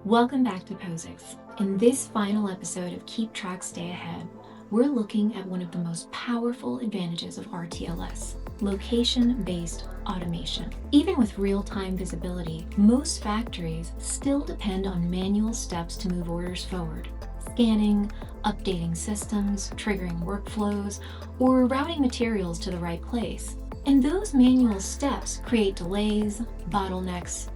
Welcome back to Pozyx. In this final episode of Keep Track, Stay Ahead, we're looking at one of the most powerful advantages of RTLS, location-based automation. Even with real-time visibility, most factories still depend on manual steps to move orders forward. Scanning, updating systems, triggering workflows, or routing materials to the right place. And those manual steps create delays, bottlenecks,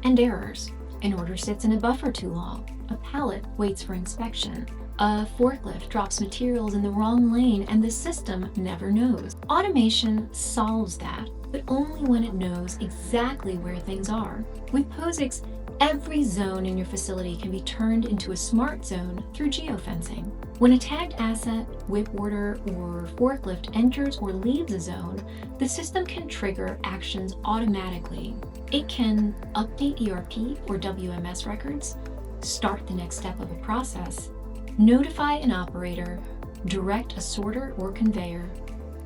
and errors. An order sits in a buffer too long. A pallet waits for inspection. A forklift drops materials in the wrong lane and the system never knows. Automation solves that, but only when it knows exactly where things are. With Pozyx, every zone in your facility can be turned into a smart zone through geofencing. When a tagged asset, whip order, or forklift enters or leaves a zone, the system can trigger actions automatically. It can update ERP or WMS records, start the next step of a process, notify an operator, direct a sorter or conveyor,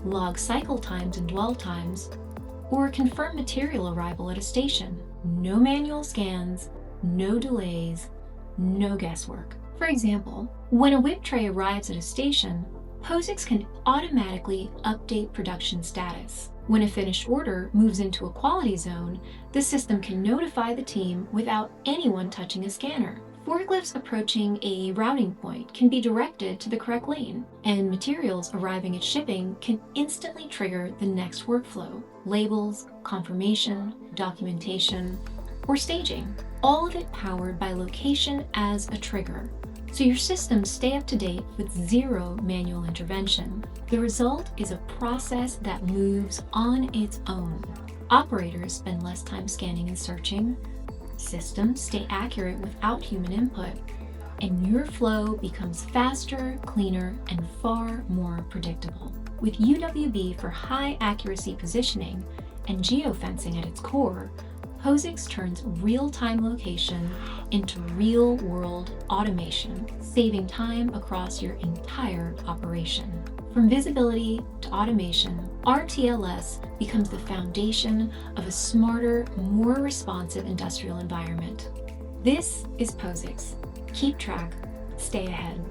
log cycle times and dwell times, or confirm material arrival at a station. No manual scans, no delays, no guesswork. For example, when a whip tray arrives at a station, Pozyx can automatically update production status. When a finished order moves into a quality zone, the system can notify the team without anyone touching a scanner. Forklifts approaching a routing point can be directed to the correct lane, and materials arriving at shipping can instantly trigger the next workflow. Labels, confirmation, documentation, or staging. All of it powered by location as a trigger, so your systems stay up to date with zero manual intervention. The result is a process that moves on its own. Operators spend less time scanning and searching, systems stay accurate without human input, and your flow becomes faster, cleaner, and far more predictable. With UWB for high accuracy positioning and geofencing at its core, Pozyx turns real-time location into real-world automation, saving time across your entire operation. From visibility to automation, RTLS becomes the foundation of a smarter, more responsive industrial environment. This is Pozyx. Keep track, stay ahead.